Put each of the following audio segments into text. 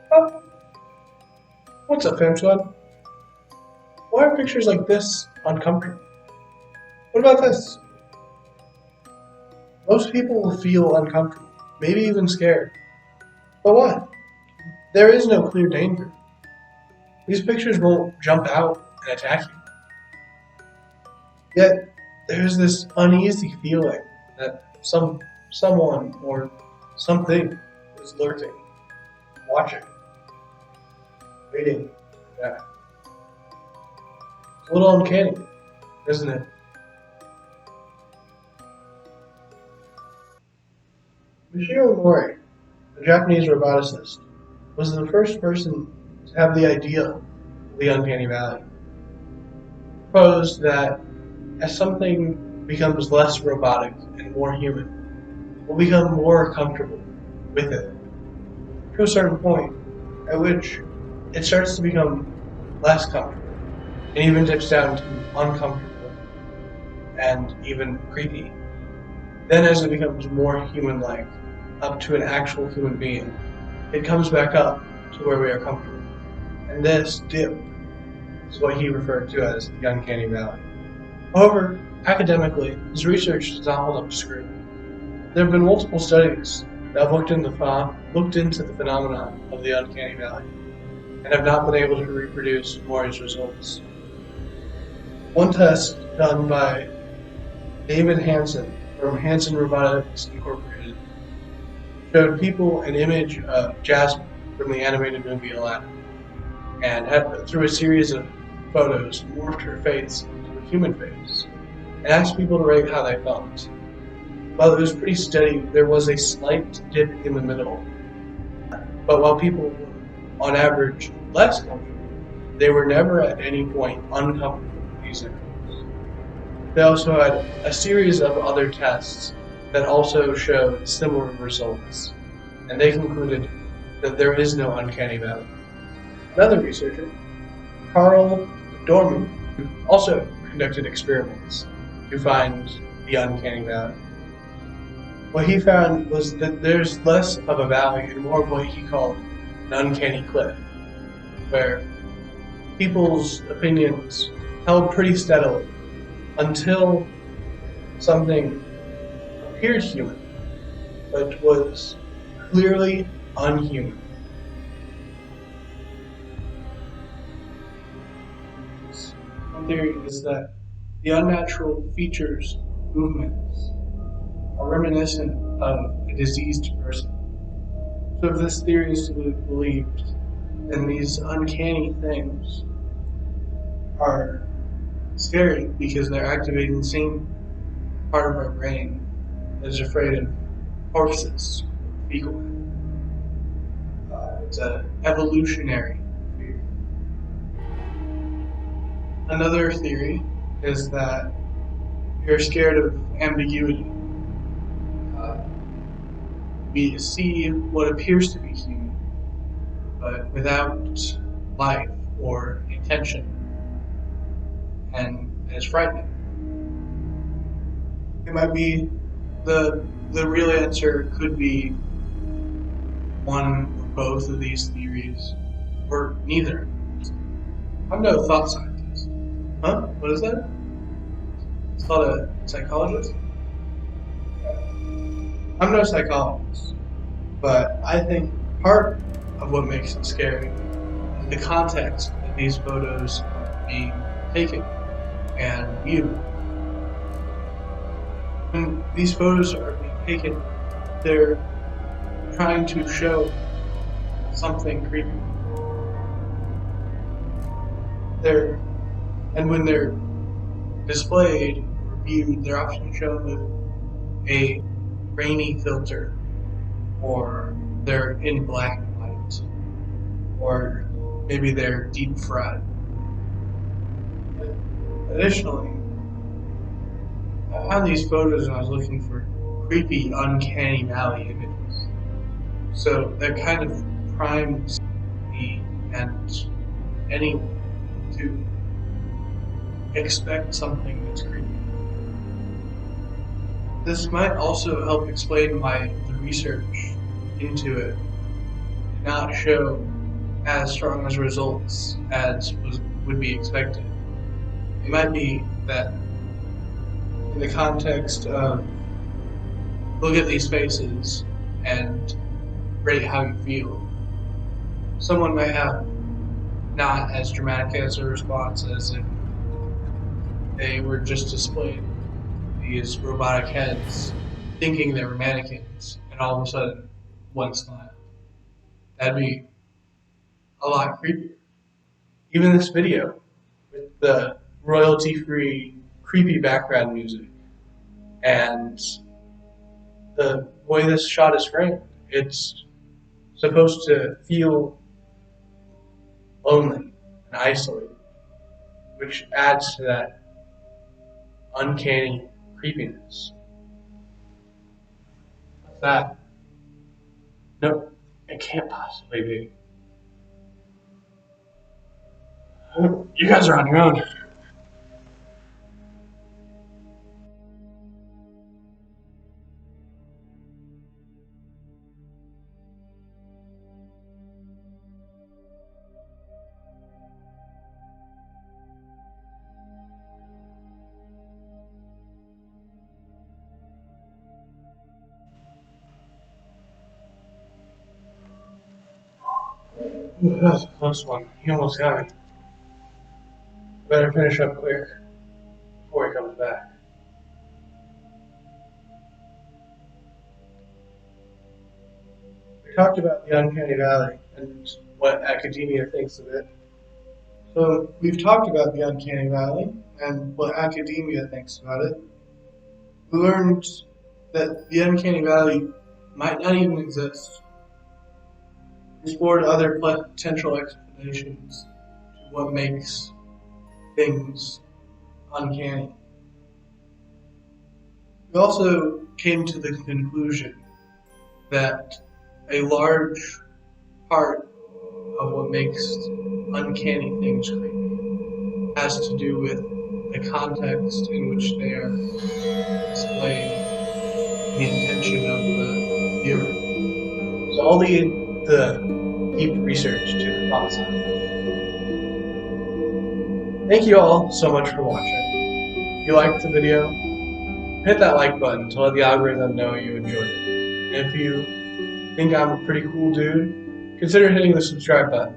Oh, what's up, fam squad? Why are pictures like this uncomfortable? What about this? Most people will feel uncomfortable, maybe even scared. But why? There is no clear danger. These pictures won't jump out and attack you. Yet, there's this uneasy feeling that someone or something is lurking, watching, waiting. Yeah. It's a little uncanny, isn't it? Michio Mori, a Japanese roboticist, was the first person to have the idea of the Uncanny Valley. He proposed that as something becomes less robotic and more human, we'll become more comfortable with it to a certain point at which it starts to become less comfortable and even dips down to uncomfortable and even creepy. Then as it becomes more human-like, up to an actual human being, it comes back up to where we are comfortable. And this dip is what he referred to as the Uncanny Valley. However, academically, his research does not hold up to scrutiny. There have been multiple studies that have looked into the phenomenon of the Uncanny Valley and have not been able to reproduce Maury's results. One test done by David Hansen from Hansen Robotics Incorporated showed people an image of Jasmine from the animated movie Aladdin, and through a series of photos, morphed her face into a human face, and asked people to rate how they felt. While it was pretty steady, there was a slight dip in the middle, but while people were, on average, less comfortable, they were never at any point uncomfortable with these images. They also had a series of other tests that also showed similar results, and they concluded that there is no uncanny valley. Another researcher, Carl Dorman, also conducted experiments to find the uncanny valley. What he found was that there's less of a valley and more of what he called an uncanny cliff, where people's opinions held pretty steadily until something appeared human, but was clearly unhuman. One theory is that the unnatural features, movements, are reminiscent of a diseased person. So if this theory is to be believed, then these uncanny things are scary because they're activating the same part of our brain that is afraid of corpses, fecal matter. It's an evolutionary theory. Another theory is that you're scared of ambiguity. We see what appears to be human, but without life or intention, and it's frightening. It might be the real answer could be one or both of these theories, or neither. I'm no thought scientist. Huh? What is that? It's called a psychologist? I'm no psychologist, but I think part of what makes it scary is the context that these photos are being taken and viewed. When these photos are being taken, they're trying to show something creepy. And when they're displayed or viewed, they're often shown with a grainy filter, or they're in black and white, or maybe they're deep fried. Additionally, I found these photos and I was looking for creepy, uncanny valley images. So that kind of primes me and anyone to expect something that's creepy. This might also help explain why the research into it did not show as strong as results as would be expected. It might be that in the context of look at these faces and rate how you feel, someone may have not as dramatic as a response as if they were just displayed these robotic heads thinking they were mannequins and all of a sudden one smile. That'd be a lot creepier. Even this video with the royalty free creepy background music and the way this shot is framed, it's supposed to feel lonely and isolated, which adds to that uncanny creepiness. What's that? No, it can't possibly be. You guys are on your own. Ooh, that was a close one. He almost got me. Better finish up quick before he comes back. We talked about the Uncanny Valley and what academia thinks of it. So we've talked about the Uncanny Valley and what academia thinks about it. We learned that the Uncanny Valley might not even exist. We explored other potential explanations to what makes things uncanny. We also came to the conclusion that a large part of what makes uncanny things creepy has to do with the context in which they are displayed, the intention of the viewer. So I'll leave the deep research to the thought side. Thank you all so much for watching. If you liked the video, hit that like button to let the algorithm know you enjoyed it. And if you think I'm a pretty cool dude, consider hitting the subscribe button.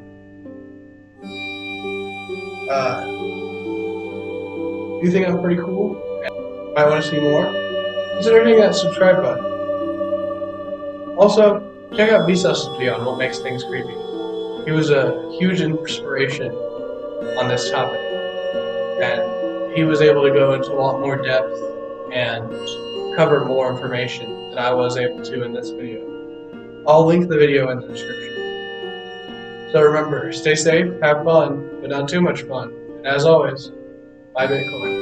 If you think I'm pretty cool and might want to see more, consider hitting that subscribe button. Also, check out Vsauce's video on what makes things creepy. He was a huge inspiration on this topic, and he was able to go into a lot more depth and cover more information than I was able to in this video. I'll link the video in the description. So remember, stay safe, have fun, but not too much fun. And as always, buy Bitcoin.